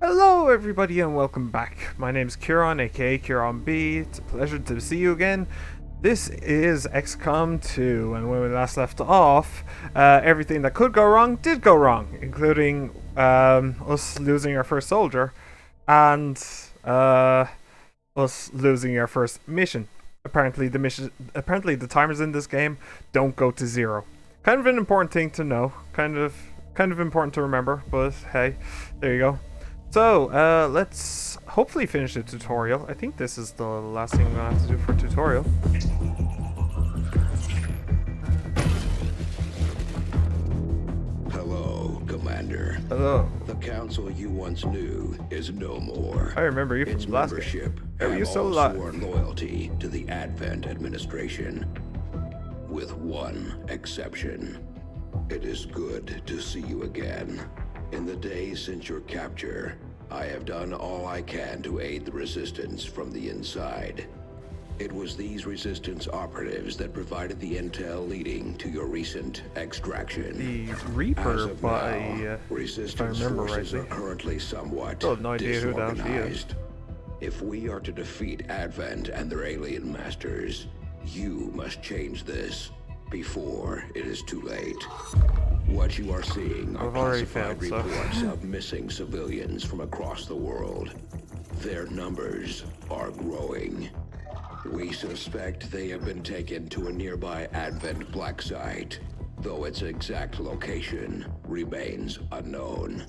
Hello everybody and welcome back. My name's Kieran, aka AciaranB. It's a pleasure to see you again. This is XCOM 2, and when we last left off, everything that could go wrong did go wrong, including us losing our first soldier and us losing our first mission. Apparently the timers in this game don't go to zero. Kind of an important thing to know, kind of important to remember, but hey, there you go. So, let's hopefully finish the tutorial. I think this is the last thing I'm gonna have to do for tutorial. Hello, Commander. Hello. The council you once knew is no more. I remember you from its the last membership game. have You still all alive? sworn loyalty to the Advent administration, with one exception. It is good to see you again. In the days since your capture, I have done all I can to aid the resistance from the inside. It was these resistance operatives that provided the intel leading to your recent extraction. The As Reaper of by, now, resistance if I remember forces rightly. are currently somewhat Still have no idea who the hell she is. disorganized. If we are to defeat Advent and their alien masters, you must change this before it is too late. What you are seeing are I've already classified failed, so. reports of missing civilians from across the world. Their numbers are growing. We suspect they have been taken to a nearby Advent black site, though its exact location remains unknown.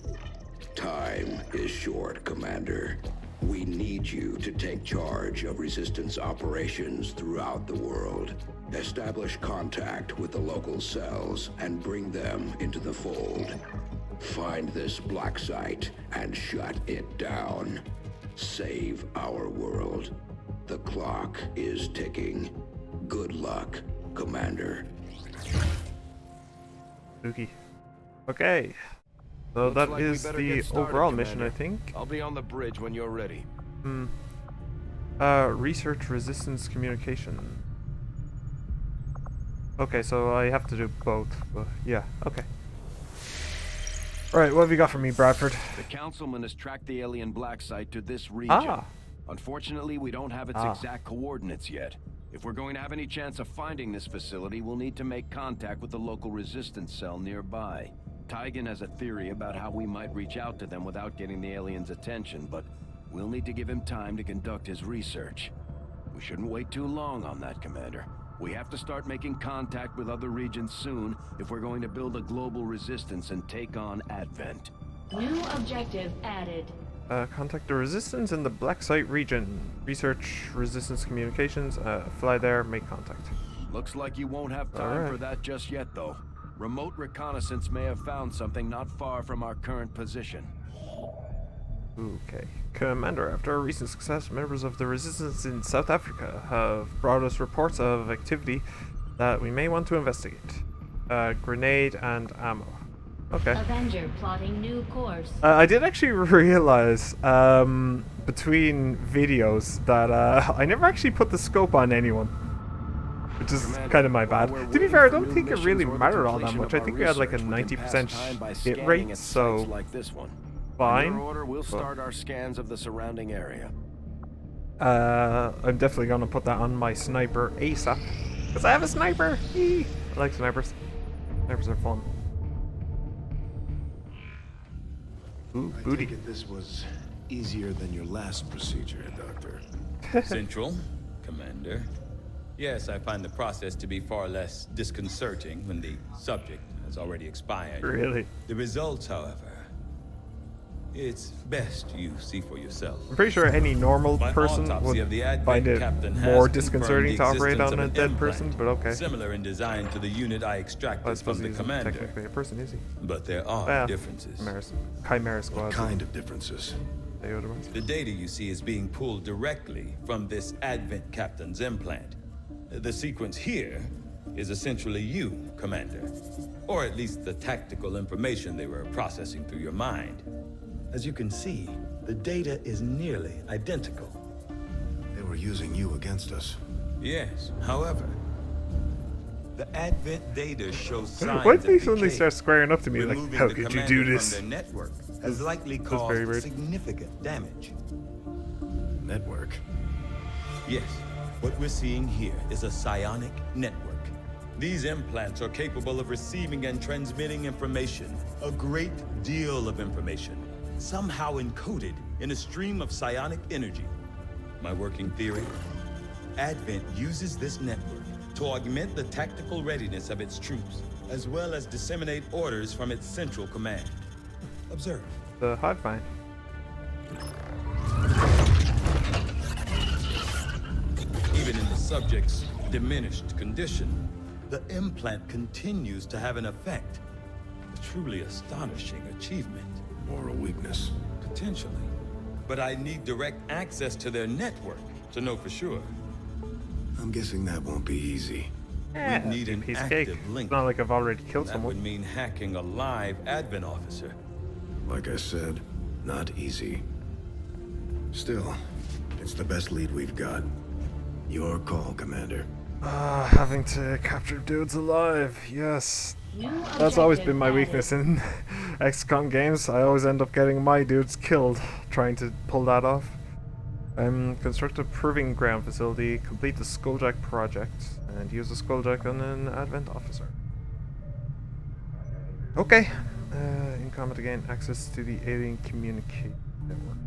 Time is short, Commander. We need you to take charge of resistance operations throughout the world. Establish contact with the local cells and bring them into the fold. Find this black site and shut it down. Save our world. The clock is ticking. Good luck, Commander. Spooky. Okay. So Looks that like we is better the get started, overall mission, Commander. I think. I'll be on the bridge when you're ready. Research resistance communication. Okay, so I have to do both, but yeah, okay. Alright, what have you got for me, Bradford? The councilman has tracked the alien black site to this region. Ah. Unfortunately, we don't have its exact coordinates yet. If we're going to have any chance of finding this facility, we'll need to make contact with the local resistance cell nearby. Tygan has a theory about how we might reach out to them without getting the aliens' attention, but we'll need to give him time to conduct his research. We shouldn't wait too long on that, Commander. We have to start making contact with other regions soon if we're going to build a global resistance and take on Advent. New objective added. Contact the resistance in the Black Site region. Research resistance communications. Fly there, make contact. Looks like you won't have time Alright. for that just yet, though. Remote reconnaissance may have found something not far from our current position. Okay. Commander, after a recent success, members of the resistance in South Africa have brought us reports of activity that we may want to investigate. Grenade and ammo. Okay. Avenger plotting new course. I did actually realize between videos that I never actually put the scope on anyone, which is Commander, kind of my bad. while we're To be waiting fair, I for don't new think it really missions or the mattered all that completion much. of I our think we had like a research, we can pass 90% time by hit scanning rate, at so sites like this one. In fine. your order, we'll start our scans of the surrounding area. I'm definitely gonna put that on my sniper ASAP, because I have a sniper. Eee. I like snipers. Snipers are fun. Ooh, I booty. take it this was easier than your last procedure, Doctor. Central, Commander. Yes, I find the process to be far less disconcerting when the subject has already expired. Really? The results, however, it's best you see for yourself. I'm pretty sure any normal My person autopsy of would the Advent find it captain has more confirmed disconcerting the to operate existence on of a an dead implant, person, but okay. Similar in design to the unit I extracted Well, I suppose from the he's commander. technically a person, is he? But there are Well, differences. Chimera Squad. What kind of differences? They other ones. The data you see is being pulled directly from this Advent captain's implant. The sequence here is essentially you, Commander. Or at least the tactical information they were processing through your mind. As you can see, the data is nearly identical. They were using you against us. Yes, however, the Advent data shows signs Why of do they suddenly decay. start squaring up to me like, Removing how the could you commander do from this? their network has likely very caused weird. significant damage. Network. Yes, what we're seeing here is a psionic network. These implants are capable of receiving and transmitting information, a great deal of information, somehow encoded in a stream of psionic energy. My working theory? Advent uses this network to augment the tactical readiness of its troops, as well as disseminate orders from its central command. Observe. The hive mind. Even in the subject's diminished condition, the implant continues to have an effect. A truly astonishing achievement. Moral weakness. Potentially. But I need direct access to their network to know for sure. I'm guessing that won't be easy. Yeah, We'd need an piece of cake. active link. It's not like I've already killed That would someone. mean hacking a live Advent officer. Like I said, not easy. Still, it's the best lead we've got. Your call, Commander. Having to capture dudes alive. Yes. New That's always objective been my added. weakness in XCOM games. I always end up getting my dudes killed trying to pull that off. Construct a proving ground facility, complete the Skulljack project, and use the Skulljack on an Advent officer. Okay. In combat again, access to the alien communication network.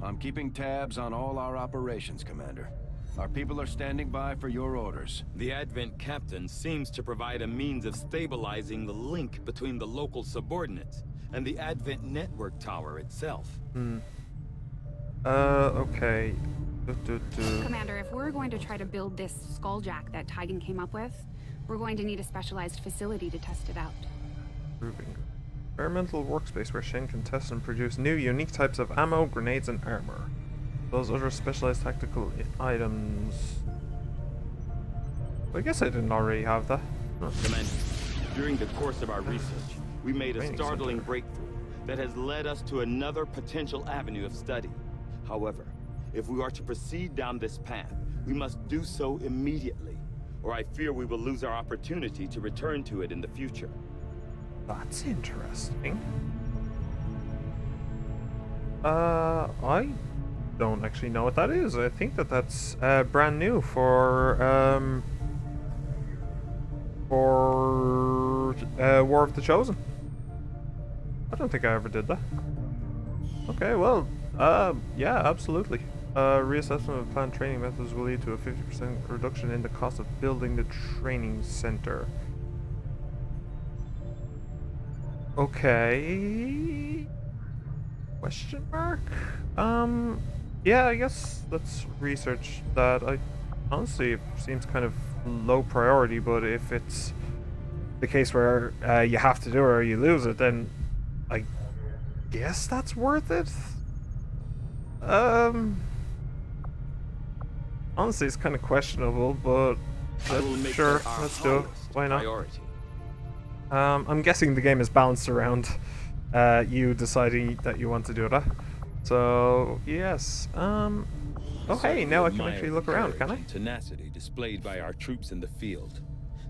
I'm keeping tabs on all our operations, Commander. Our people are standing by for your orders. The Advent captain seems to provide a means of stabilizing the link between the local subordinates and the Advent network tower itself. Okay. Commander, if we're going to try to build this skulljack that Tigan came up with, we're going to need a specialized facility to test it out. Proving. Experimental workspace where Shen can test and produce new unique types of ammo, grenades, and armor. Those other specialized tactical items. I guess I didn't already have that. Huh. Commander, during the course of our research, we made a Training startling center. breakthrough that has led us to another potential avenue of study. However, if we are to proceed down this path, we must do so immediately, or I fear we will lose our opportunity to return to it in the future. That's interesting. I don't actually know what that is. I think that's brand new for War of the Chosen. I don't think I ever did that. Okay, well, yeah, absolutely. Reassessment of planned training methods will lead to a 50% reduction in the cost of building the training center. Okay. Question mark? Yeah, I guess let's research that. Honestly, it seems kind of low priority, but if it's the case where you have to do it or you lose it, then I guess that's worth it. Honestly, it's kind of questionable, but sure, let's do it. Why not? Priority. I'm guessing the game is balanced around you deciding that you want to do that. So, yes. Oh, hey, now I can actually look around, can I? Tenacity displayed by our troops in the field.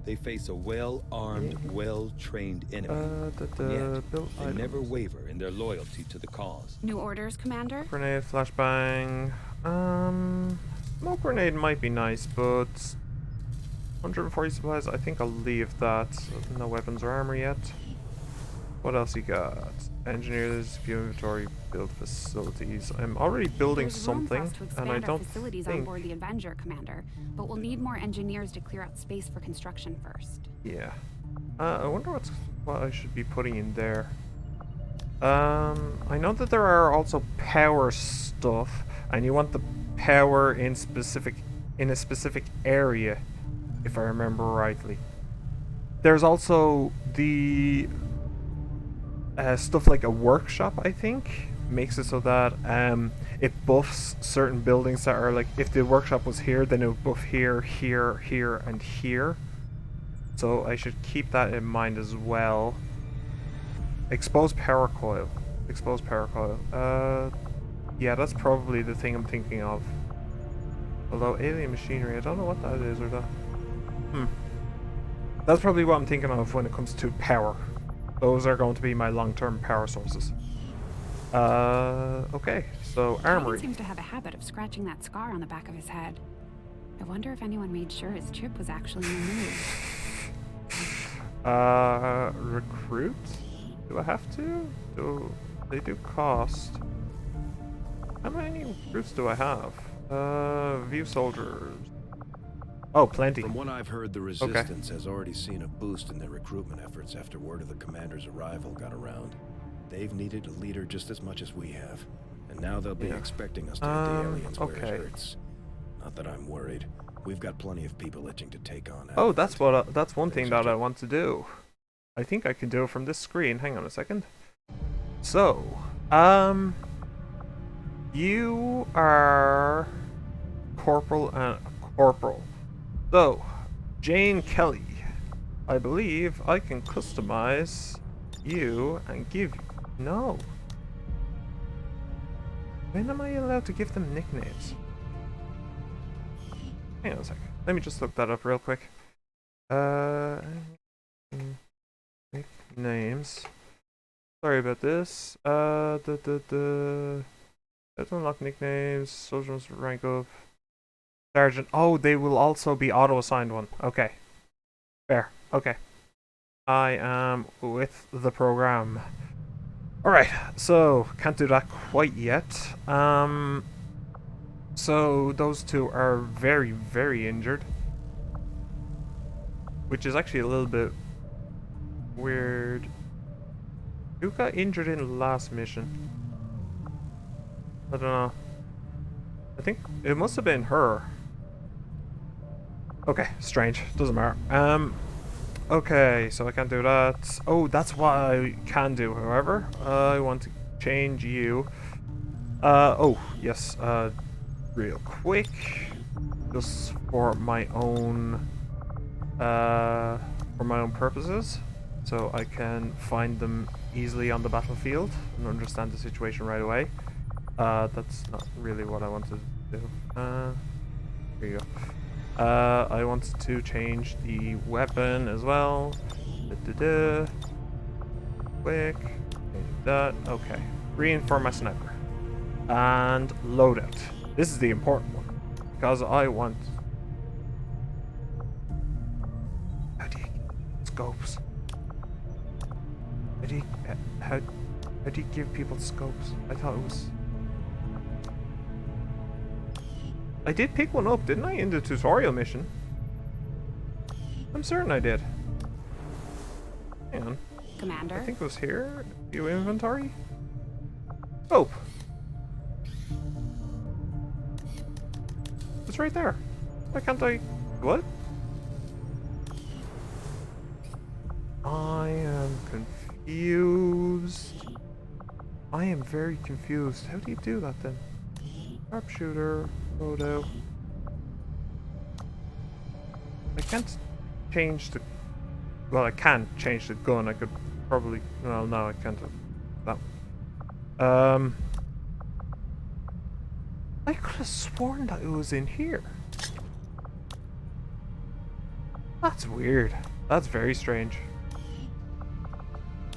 They face a well-armed, well-trained enemy. Yet, build they items. never waver in their loyalty to the cause. New orders, Commander? Grenade, flashbang. Smoke grenade might be nice, but 140 supplies, I think I'll leave that. No weapons or armor yet. What else you got? Engineers, view inventory, build facilities. I'm already building There's room for something, us to and expand I our don't facilities on think... board the Avenger, Commander, but we'll need more engineers to clear out space for construction first. Yeah. I wonder what I should be putting in there. I know that there are also power stuff, and you want the power in a specific area, if I remember rightly. There's also the stuff like a workshop, I think, makes it so that it buffs certain buildings that are like, if the workshop was here, then it would buff here, here, here, and here. So I should keep that in mind as well. Exposed power coil. Exposed power coil. Yeah, that's probably the thing I'm thinking of. Although alien machinery, I don't know what that is or that. That's probably what I'm thinking of when it comes to power. Those are going to be my long-term power sources. Okay, so Titan armory. seems to have a habit of scratching that scar on the back of his head. I wonder if anyone made sure his chip was actually removed. Recruit? Do I have to? They do cost. How many recruits do I have? View soldiers. Oh, plenty. From what I've heard, the Resistance has already seen a boost in their recruitment efforts after word of the commander's arrival got around. They've needed a leader just as much as we have, and now they'll be expecting us to hit the aliens where it hurts. Not that I'm worried. We've got plenty of people itching to take on. Oh, that's one thing that I want to do. I think I can do it from this screen. Hang on a second. So, you are corporal and corporal. So, Jane Kelly, I believe I can customize you and give you. No. When am I allowed to give them nicknames? Hang on a second. Let me just look that up real quick. Nicknames. Sorry about this. Let's unlock nicknames. Soldiers rank up. Sergeant. Oh, they will also be auto-assigned one. Okay. Fair. Okay. I am with the program. Alright, so can't do that quite yet. So those two are very, very injured. Which is actually a little bit weird. Who got injured in the last mission? I don't know. I think it must have been her. Okay, strange. Doesn't matter. Okay, so I can't do that. Oh, that's what I can do, however. I want to change you. Oh, yes. Real quick. Just for my own purposes. So I can find them easily on the battlefield and understand the situation right away. That's not really what I wanted to do. Here you go. I want to change the weapon as well. Quick. Change that. Okay. Green for my sniper. And loadout. This is the important one. Because I want... How do you get scopes? How do you give people scopes? I thought it was... I did pick one up, didn't I, in the tutorial mission? I'm certain I did. Hang on. Commander? I think it was here. View inventory? Oh! It's right there. Why can't I... What? I am confused. I am very confused. How do you do that then? Sharpshooter, photo. I can't change the... Well, I can change the gun. I could probably... Well, no, I can't have that one. I could have sworn that it was in here. That's weird. That's very strange.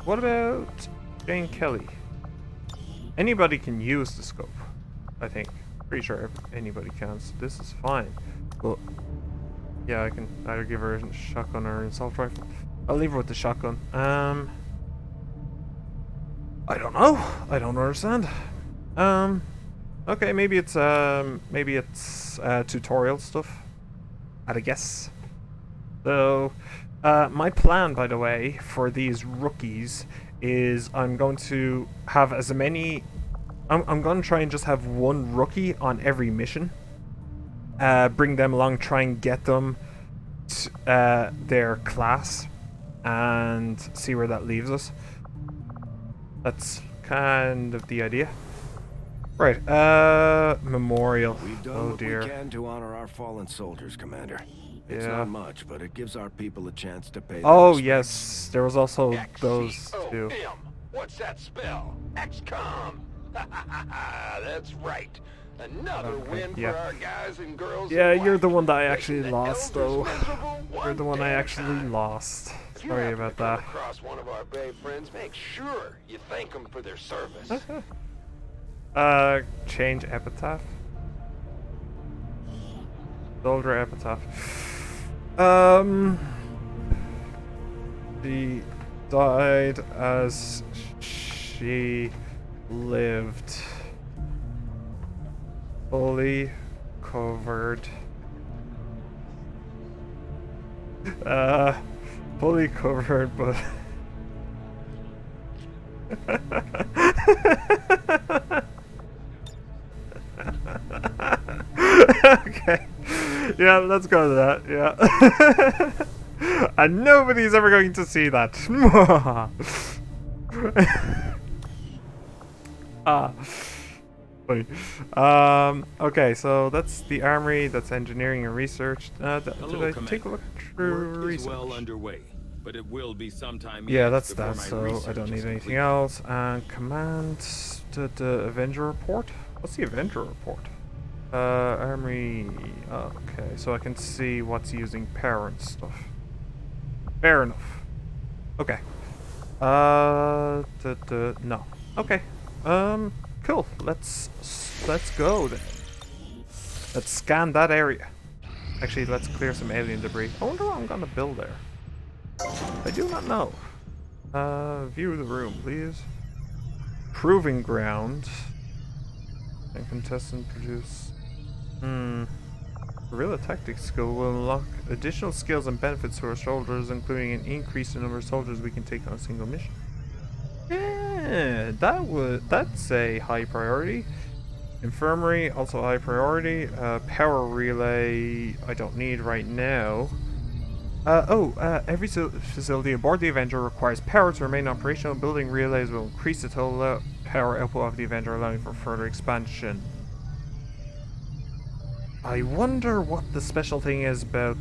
What about Jane Kelly? Anybody can use the scope, I think. Pretty sure anybody can, so this is fine. But yeah, I can either give her a shotgun or an assault rifle. I'll leave her with the shotgun. I don't know. I don't understand. Okay, maybe it's tutorial stuff. I'd guess. So, my plan, by the way, for these rookies is I'm going to have as many... I'm going to try and just have one rookie on every mission. Bring them along, try and get them to, their class, and see where that leaves us. That's kind of the idea. Right, memorial. We've done Oh what dear. we can to honor our fallen soldiers, Commander. It's Yeah. not much, but it gives our people a chance to pay their Oh respects. yes, there was also those two. XCOM. What's that spell? XCOM. That's right. Another Okay, win yeah. for our guys and girls. Yeah, in you're the black. one that I Making actually the lost, elders though. miserable You're the one I damn actually time. lost. If you Sorry happen about to come that. across one of our brave friends, make sure you thank them for their service. Change epitaph. Soldier epitaph. She died as she lived. Fully covered. Fully covered, but okay. Yeah, let's go to that. Yeah. And nobody's ever going to see that. Funny. Okay, so that's the armory, that's engineering and research. Hello, did I take a look through Work research? is well underway, but it will be sometime Yeah, yet that's before that, my so I research don't is need anything complete. else. And command the Avenger report? What's the Avenger report? Armory. Okay, so I can see what's using power and stuff. Fair enough. Okay. No. Okay. Cool. Let's go then. Let's scan that area. Actually, let's clear some alien debris. I wonder what I'm gonna build there. I do not know. View the room, please. Proving ground. And contestant produce. Guerrilla tactics skill will unlock additional skills and benefits to our soldiers, including an increase in the number of soldiers we can take on a single mission. Yeah, that's a high priority. Infirmary, also high priority. Power relay, I don't need right now. Every facility aboard the Avenger requires power to remain operational. Building relays will increase the total power output of the Avenger, allowing for further expansion. I wonder what the special thing is about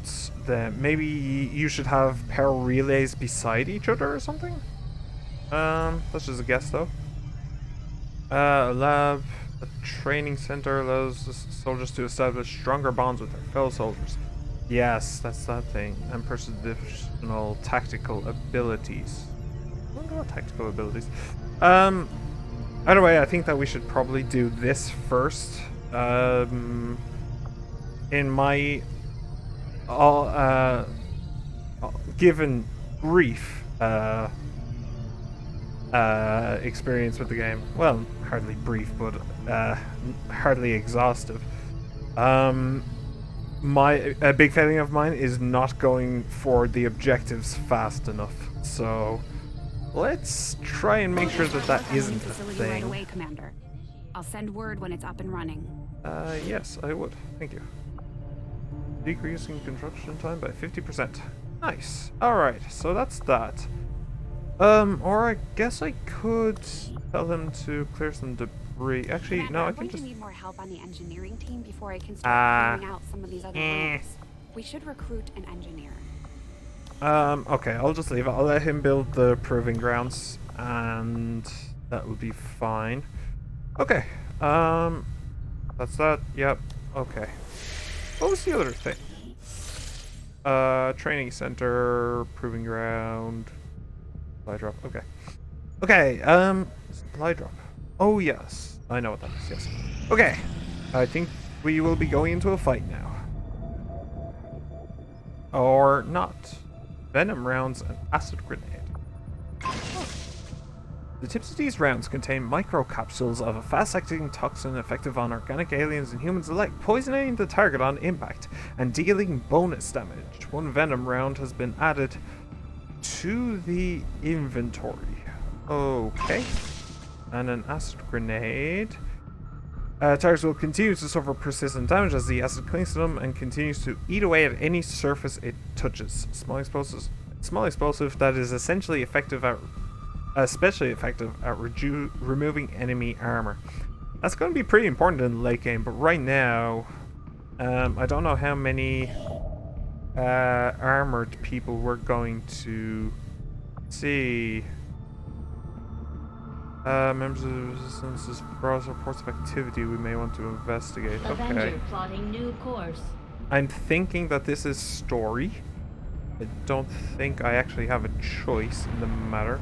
them. Maybe you should have power relays beside each other or something? That's just a guess though. A lab, a training center allows the soldiers to establish stronger bonds with their fellow soldiers. Yes, that's that thing. And personal tactical abilities. I wonder what tactical abilities. Either way, I think that we should probably do this first. In my given brief experience with the game, well, hardly brief, but hardly exhaustive. A big failing of mine is not going for the objectives fast enough. So let's try and make sure that that isn't a thing. Right away, Commander. I'll send word when it's up and running. Yes, I would. Thank you. Decreasing construction time by 50%. Nice. Alright, so that's that. Or I guess I could tell him to clear some debris. Actually, Commander, no, I I'm can going just... to need more help on the engineering team before I can start clearing out some of these other rooms. We should recruit an engineer. Okay, I'll just leave it. I'll let him build the proving grounds, and that will be fine. Okay, that's that. Yep, okay. What was the other thing? Training center, proving ground, supply drop. Okay. Okay, supply drop. Oh, yes. I know what that is, yes. Okay. I think we will be going into a fight now. Or not. Venom rounds and acid grenade. The tips of these rounds contain microcapsules of a fast-acting toxin effective on organic aliens and humans alike, poisoning the target on impact and dealing bonus damage. One venom round has been added to the inventory. Okay. And an acid grenade. Targets will continue to suffer persistent damage as the acid clings to them and continues to eat away at any surface it touches. Small explosive that is essentially effective at especially effective at removing enemy armor. That's going to be pretty important in the late game, but right now, I don't know how many armored people we're going to see. Members of the Resistance's browse reports of activity we may want to investigate. Avenger Okay. plotting new course. I'm thinking that this is story. I don't think I actually have a choice in the matter.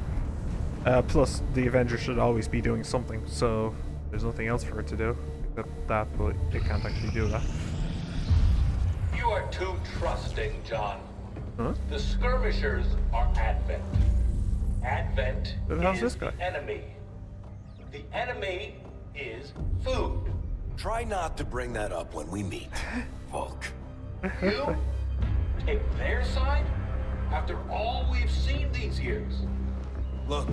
Plus, the Avenger should always be doing something, so There's nothing else for it to do except that, but it can't actually do that. You are too trusting, John. Huh? The skirmishers are Advent. Advent Then how's is this guy? the enemy. The enemy is food. Try not to bring that up when we meet, Volk. You take their side after all we've seen these years. Look,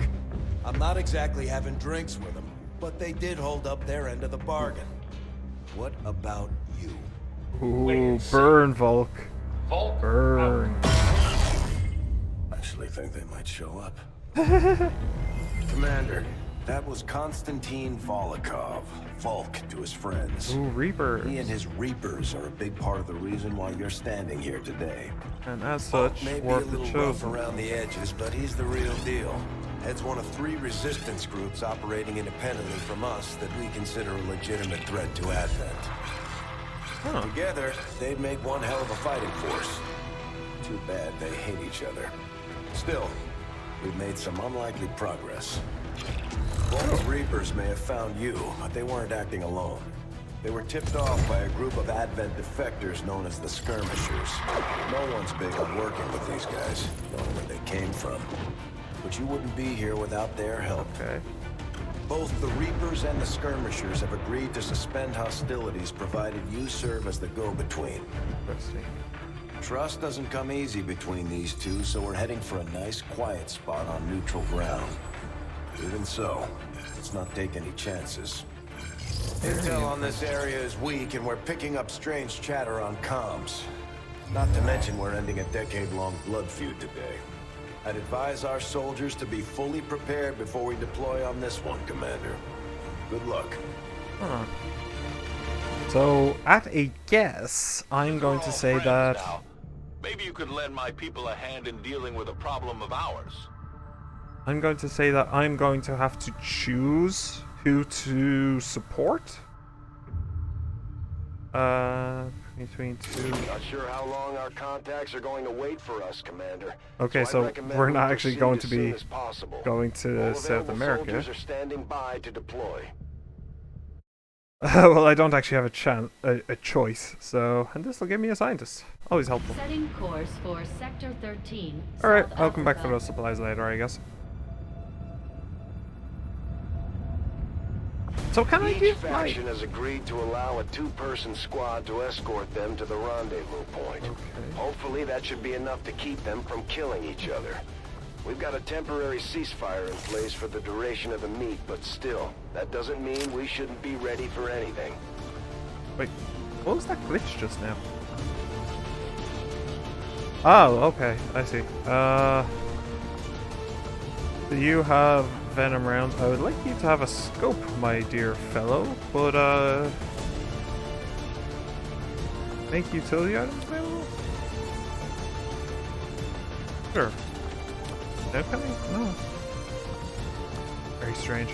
I'm not exactly having drinks with them, but they did hold up their end of the bargain. What about you? Ooh, burn, Volk. Volk, Burn. Actually think they might show up. Commander, that was Konstantin Volokov, Volk to his friends. Ooh, Reapers. He and his Reapers are a big part of the reason why you're standing here today. And as Volk such, may be a War of the little rough Chosen. around the edges, but he's the real deal. Heads one of 3 resistance groups operating independently from us that we consider a legitimate threat to Advent. Huh. Together, they'd make one hell of a fighting force. Too bad they hate each other. Still, we've made some unlikely progress. Volk's Reapers may have found you, but they weren't acting alone. They were tipped off by a group of Advent defectors known as the Skirmishers. No one's big on working with these guys, knowing where they came from. But you wouldn't be here without their help. Okay. Both the Reapers and the Skirmishers have agreed to suspend hostilities provided you serve as the go-between. Interesting. Trust doesn't come easy between these two, so we're heading for a nice, quiet spot on neutral ground. Even so, let's not take any chances. Intel on this area is weak, and we're picking up strange chatter on comms. Not to mention we're ending a decade-long blood feud today. I'd advise our soldiers to be fully prepared before we deploy on this one, Commander. Good luck. Huh. So, at a guess, I'm going to say that... Now. Maybe you could lend my people a hand in dealing with a problem of ours. I'm going to say that I'm going to have to choose who to support. Between two. Not sure how long our contacts are going to wait for us, Commander. Okay, I'd so recommend we're we not actually proceed going as to soon be as possible. going All to South available America. soldiers are standing by to deploy. Well, I don't actually have a choice, so... And this will give me a scientist. Always helpful. Setting course for Sector 13. Alright, South I'll come back for Africa. those supplies later, I guess. So can I Each give my... faction has agreed to allow a 2-person squad to escort them to the rendezvous point. Okay. Hopefully that should be enough to keep them from killing each other. We've got a temporary ceasefire in place for the duration of the meet, but still, that doesn't mean we shouldn't be ready for anything. Wait, what was that glitch just now? Oh, okay, I see. Do you have Venom rounds? I would like you to have a scope, my dear fellow, but make utility items available? Sure. Okay, no. Very strange.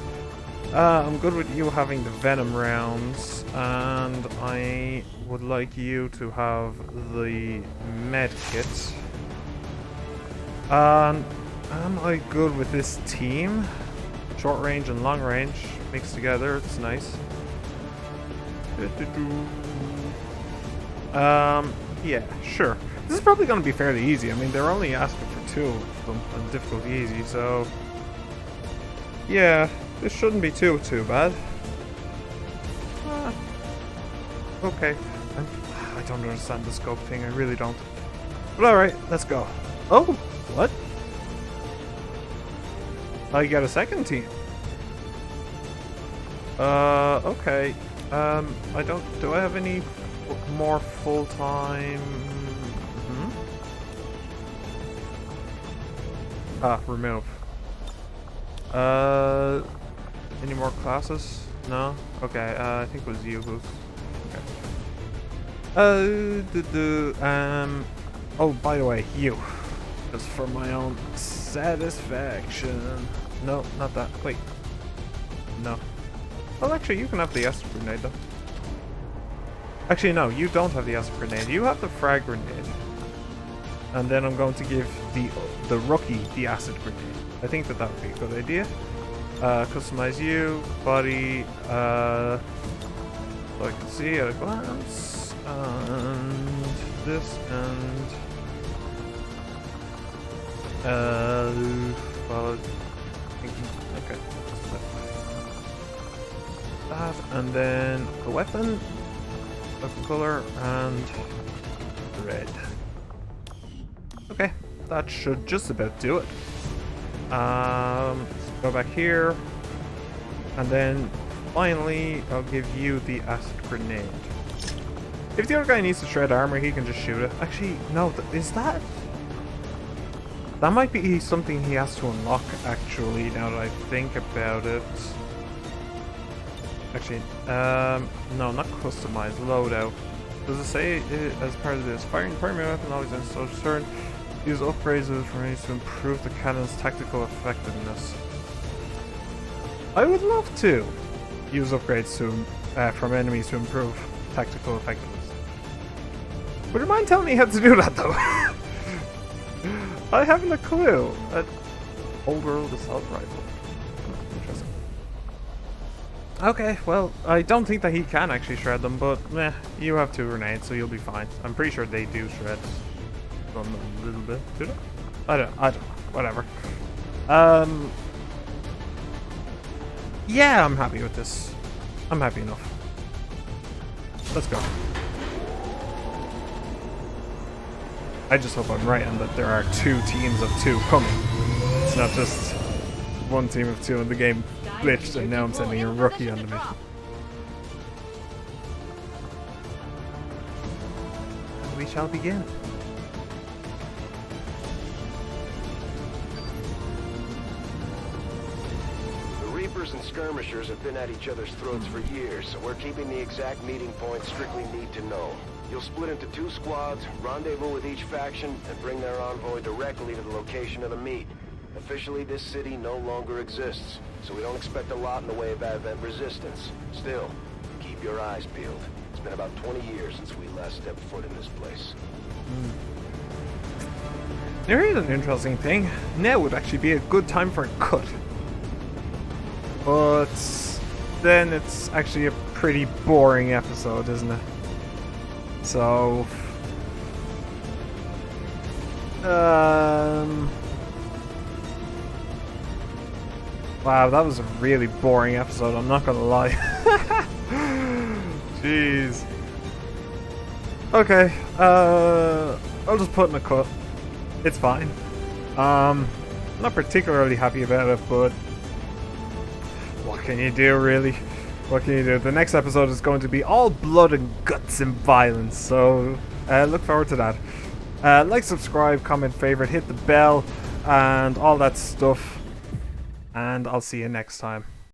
I'm good with you having the Venom rounds, and I would like you to have the med kit. Am I good with this team? Short range and long range mixed together, it's nice. Yeah, sure. This is probably going to be fairly easy. I mean, they're only asking for 2 of them on difficulty easy, so... Yeah, this shouldn't be too bad. Okay. I don't understand the scope thing, I really don't. But alright, let's go. Oh, what? I got a second team. Okay. I don't... Do I have any more full-time... remove. Any more classes? No? Okay, I think it was you who's... Okay. Oh, by the way, you. Just for my own satisfaction. No, not that. Wait. No. Well, actually, you can have the acid grenade, though. Actually, no, you don't have the acid grenade. You have the frag grenade. And then I'm going to give the rookie the acid grenade. I think that would be a good idea. Customize you, body, so I can see at a glance, and this, and well, okay, that, and then the weapon of color and red. Okay, that should just about do it. Let's go back here, and then finally I'll give you the acid grenade. If the other guy needs to shred armor, he can just shoot it. Actually, no, is that? That might be something he has to unlock, actually, now that I think about it. Actually, no, not customize, loadout. Does it say as part of this? Firing the primary weapon always ends so turn. Use upgrades of enemies to improve the cannon's tactical effectiveness. I would love to use upgrades to from enemies to improve tactical effectiveness. Would you mind telling me how to do that, though? I haven't a clue. Old world assault rifle. Interesting. Okay, well, I don't think that he can actually shred them, but you have 2 grenades, so you'll be fine. I'm pretty sure they do shred them a little bit. Do they? I don't know. Whatever. Yeah, I'm happy with this. I'm happy enough. Let's go. I just hope I'm right and that there are 2 teams of 2 coming. It's not just 1 team of 2 and the game glitched and now I'm sending a rookie on the mission. And we shall begin. And skirmishers have been at each other's throats for years, so we're keeping the exact meeting point strictly need to know. You'll split into 2 squads, rendezvous with each faction, and bring their envoy directly to the location of the meet. Officially, this city no longer exists, so we don't expect a lot in the way of advent resistance. Still, keep your eyes peeled. It's been about 20 years since we last stepped foot in this place. There is an interesting thing. Now would actually be a good time for a cut. But then it's actually a pretty boring episode, isn't it? So wow, that was a really boring episode, I'm not gonna lie. Jeez. Okay, I'll just put in a cut. It's fine. Not particularly happy about it, but what can you do, really? What can you do? The next episode is going to be all blood and guts and violence, so look forward to that. Like, subscribe, comment, favorite, hit the bell, and all that stuff. And I'll see you next time.